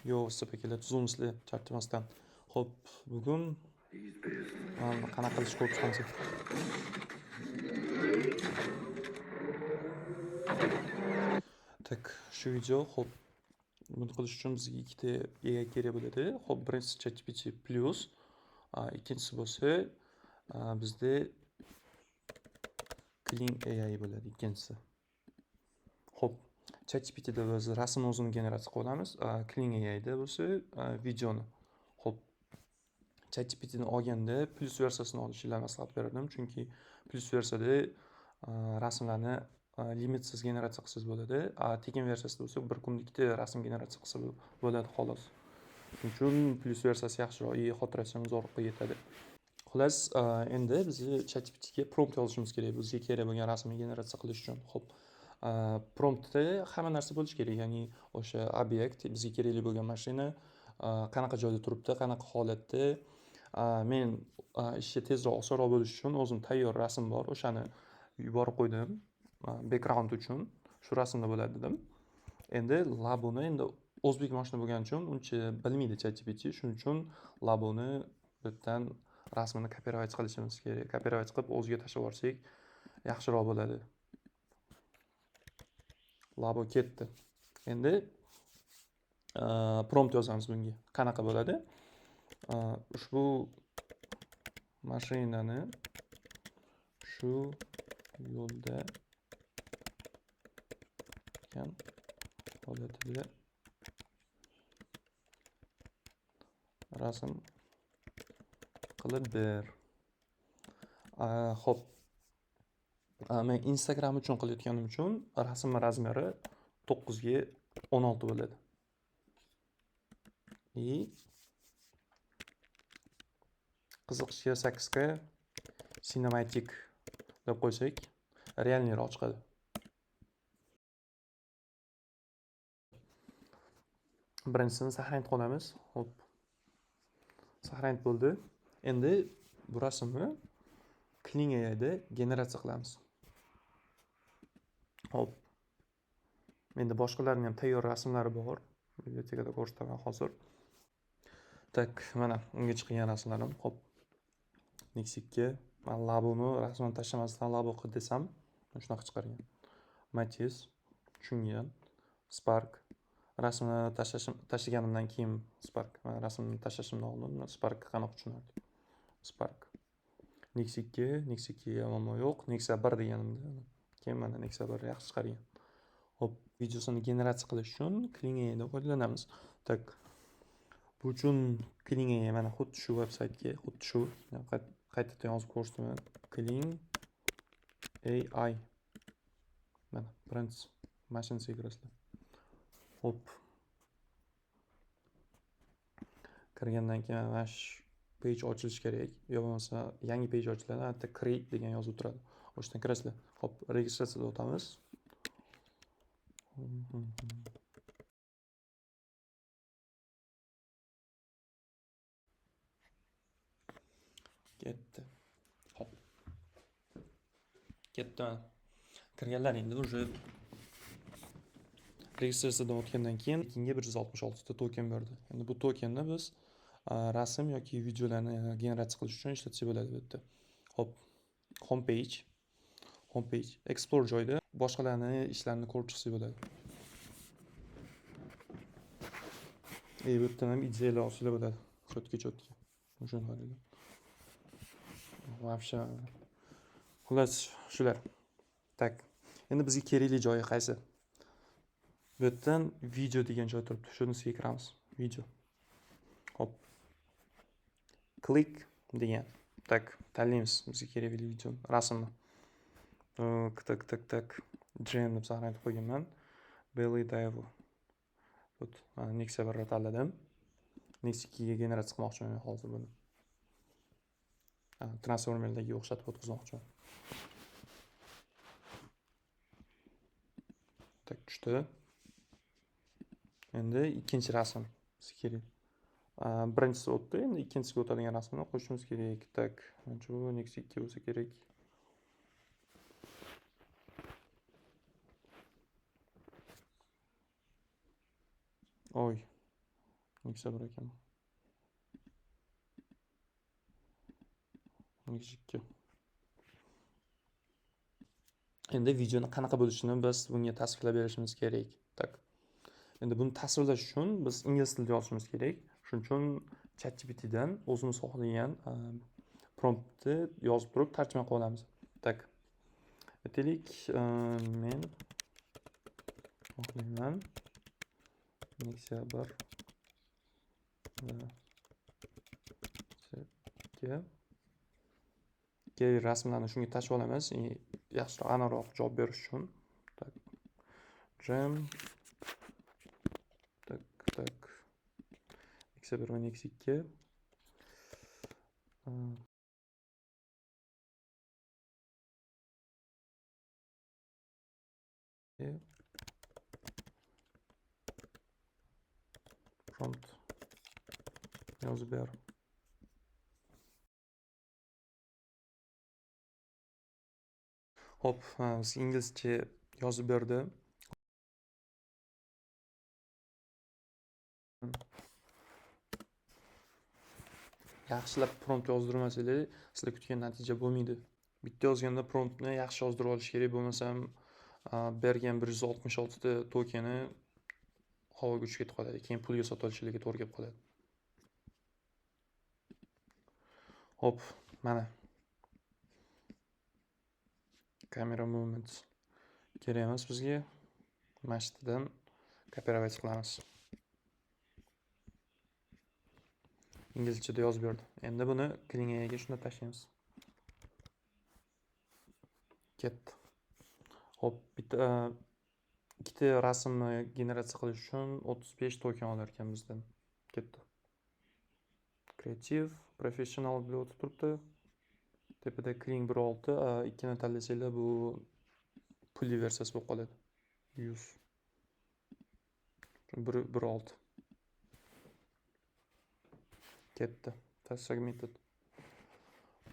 Yo, sizlar tuzumizlar charchamasdan. Xo'p, bugun qanaqa qilish ko'rib chiqamiz. Tak, shu video, xo'p, buni qilish uchun bizga ikkita AI kerak bo'ladi. Xo'p, birinchisi ChatGPT Plus, ikkinchisi bo'lsa bizda Kling AI bo'ladi ikkinchisi. Xo'p, ChatGPTda biz rasmni o'zini generatsiya qilib olamiz. Kling AIda bo'lsa videoni. Xo'p, ChatGPTni olganda plus versiyasini olishinglarni maslahat berardim, chunki plus versiyada rasmlarni limitsiz generatsiya qilsangiz bo'ladi. Tekin versiyasida bo'lsa bir kunda ikkita rasm generatsiya qilsa bo'ladi xolos. Shuning uchun plus versiyasi yaxshiroq, xotirasi uzoqqa yetadi. Xullas, endi biz ChatGPTga prompt yozishimiz kerak bizga kerak bo'lgan rasmni generatsiya qilish uchun. Xo'p, promptda hamma narsa bo'lishi kerak, ya'ni o'sha obyekt, bizga kerakli bo'lgan mashina qanaqa joyda turibdi, qanaqa holatda. Men ishni tezroq, osonroq bo'lishi uchun o'zim tayyor rasm bor, o'shani yuborib qo'ydim background uchun. Shu rasmda bo'ladi dedim. Endi labuni o'zbek mashina bo'lgani uchun uncha bilmaydi ChatGPT, shuning uchun labuni bu yerdan rasmini copyright qilishimiz kerak. Copyright qilib o'ziga tashlab yuborsak yaxshiroq bo'ladi. Labo ketdi. Endi prompt yozamiz bunga. Qanaqa bo'ladi? Ushbu mashinani shu yo'lda ekan holatida rasm qilib ber. Xo'p, men Instagram uchun qilayotganim uchun rasm razmeri 9 ga 16 bo'ladi. Qiziqishga 8 ga cinematic deb qo'ysak, realniroq chiqadi. Birinchisini saqlanib qolamiz. Xo'p, saqlanib bo'ldi. Endi bu rasmni Kling AIda generatsiya qilamiz. Xo'p, menda boshqalarning ham tayyor rasmlari bor. Bibliotekada ko'rsataman hozir. Tak, mana unga chiqqan rasmlarim. Xo'p, Next'ga men laboni rasmini tashlamasdan labo qil desam, shunaqa chiqargan. Matiz, tushungan, Spark. Rasmni tashlaganimdan keyin Spark, rasmni tashlashimdan oldin Spark qanaqa tushunardi. Spark. Next'ga muammo yo'q. Nexa 1 deganimda, keyin mana Nexa 1 yaxshi chiqargan. Hop, videosini generatsiya qilish uchun Kling AIdan foydalanamiz. Tak. Bu uchun Kling AI mana xuddi shu veb-saytga, xuddi shu qaytadan yozib ko'rsataman. Kling AI. Mana birinchi mashinasiga kirasizlar. Hop. Kirgandan keyin mana shu page ochilishi kerak. Yo bo'lmasa yangi page ochiladi, hatto create degan yozib turadi. O'shdan kirasizlar. Hop, registratsiyaga o'tamiz. Ketdi. Hop. Ketdi. Kirganlar endi уже registratsiyadan o'tgandan keyin Kingga 166 ta token berdi. Endi bu tokenni biz rasm yoki videolarni generatsiya qilish uchun ishlatsak bo'ladi bu yerda. Hop, homepage, explore joyda boshqalarning ishlarini ko'rib chiqsak bo'ladi. Bu yerdan ham ideyalar olsanglar bo'ladi. Cho'tki. O'shani вообще. Xullas, shular. Tak. Endi bizga kerakli joyi qaysi? Bu yerdan video degan joy turibdi. Shunisiga kiramiz. Video. Hop. Click degan. Tak, tanlaymiz bizga kerakli video, rasmni. Tak. Dream deb saqlanib qo'yganman. Belly Dive. Вот, Nexa 1 tanladim. Nexa 2 ga generatsiya qilmoqchiman hozir buni. Transformerlarga o'xshatib o'tkazmoqchiman. Tak, tushdi. Endi ikkinchi rasm kerak. Birinchisi o'tdi, endi ikkinchisiga o'tadigan rasmni qo'shishimiz kerak. Tak, bu Nexa 2 bo'lsa kerak. Oy. Necha bir ekan? 2. Endi videoni qanaqa bo'lishini biz bunga tasvirlab berishimiz kerak. Tak. Endi buni tasvirlash uchun biz ingliz tilida yozishimiz kerak. Shuning uchun ChatGPTdan o'zimiz xohlagan promptni yozib turib tarjima qilib olamiz. Tak. Aytaylik, men xohlayman Nexia 1 kerak rasmlarni shunga tashib olamiz. Yaxshiroq, aniqroq javob berish uchun. Tak. Jam tak. X1 va X2. Prompt yozib ber. Hop, biz inglizcha yozib berdi. Yaxshilab prompt yozdirmasanglar, sizlar kutgan natija bo'lmaydi. Bitta yozganda promptni yaxshi yozdirib olish kerak, bo'lmasam bergan 166 ta tokeni havoga uchib ketib qoladi. Keyin pulga sotib olishlariga to'g'ri kelib qoladi. Hop, mana. Camera movement kerak emas bizga. Mashtidan copyright qilamiz. İngilizcede yozib berdi. Endi buni klingaga shunda tashlaymiz. Ketdi. Hop, ikkita rasmni generatsiya qilish uchun 35 token olar ekan bizdan. Ketdi. Creative, professional deb o'tib turibdi. Tepada Kling 1.6, ikkini tanlasanglar bu pulli versiyasi bo'lib qoladi. 100. 1.6. Ketdi. Submitted.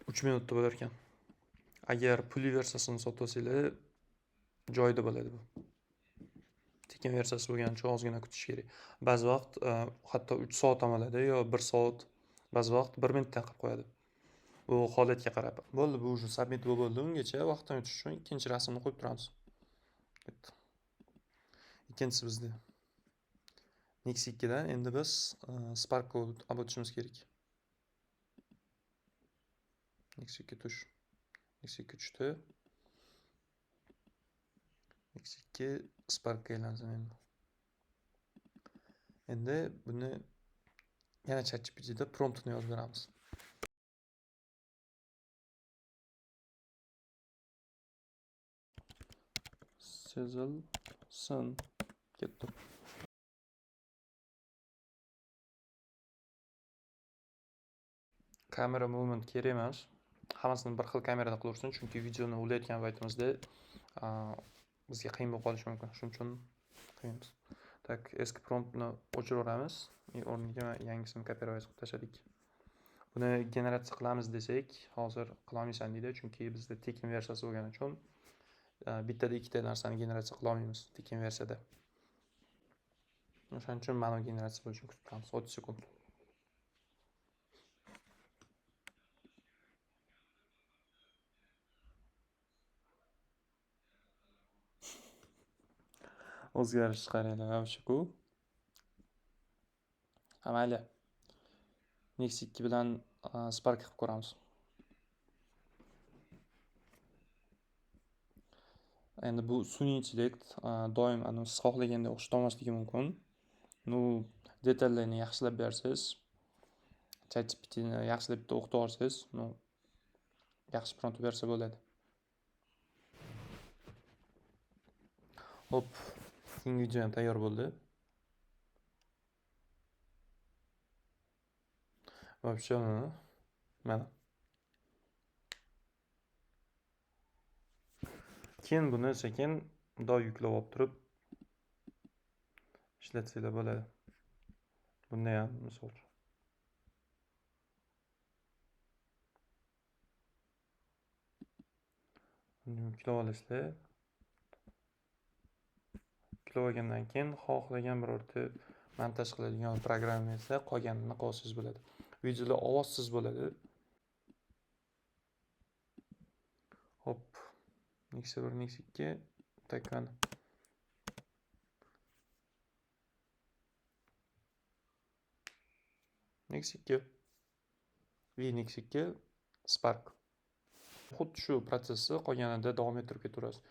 3 minutda bo'lar ekan. Agar pulli versiyasini sotib olsanglar, joyida bo'ladi bu. Tekin versiyasi bo'lgani uchun ozgina kutish kerak. Ba'zi vaqt hatto 3 soat ham oladi yo 1 soat, ba'zi vaqt 1 minutda qilib qo'yadi. Bu holatga qarab. Bo'ldi, bu уже submit bo'ldi. Ungacha vaqtdan o'tish uchun ikkinchi rasmni qo'yib turamiz. Ikkinchisi bizda Nexia 2dan endi biz Spark code olib o'tishimiz kerak. Nexia 2 tush. Nexia 2 tushdi. Nexia 2 Spark'ga aylansin endi. Endi buni yana ChatGPT'da promptni yozib beramiz. Sezilsin. Ketdi. Kamera movement kerak emas. Hammasini bir xil kamerada qilaversin, chunki videoni ulayotgan paytimizda bizga qiyin bo'lib qolishi mumkin. Shuning uchun qilamiz. Tak, eski promptni o'chiraveramiz. O'rniga yangisini copyright qilib tashladik. Buni generatsiya qilamiz desak, hozir qila olmaysan deydi, chunki bizda tekin versiyasi bo'lgani uchun bittada ikkita narsani generatsiya qila olmaymiz tekin versiyada. O'shaning uchun manual generatsiya bo'lishini kutib turamiz 30 sekund. O'zgarish chiqaringlar, avshiku. Mayli. Nexia 2 bilan Spark qilib ko'ramiz. Endi bu sun'iy intellekt doim siz xohlaganda o'xshata olmasligi mumkin. Detallarni yaxshilab bersangiz, ChatGPTni yaxshilab bitta o'qitib olsangiz, yaxshi prompt bersa bo'ladi. Hop, keyingi video ham tayyor bo'ldi. Вообще, mana. Keyin buni sekin bundoq yuklab olib turib ishlatsanglar bo'ladi. Bunda ham misol uchun. Buni yuklab olasizlar. Yuklab olgandan keyin xohlagan birorta montaj qiladigan programma esa qolganini qolsiz bo'ladi. Videolar ovozsiz bo'ladi. Hop. Next 1, next 2 takkan. Next 2. Next 2 Spark. Xuddi shu protsessni qolganida davom ettirib ketaverasiz.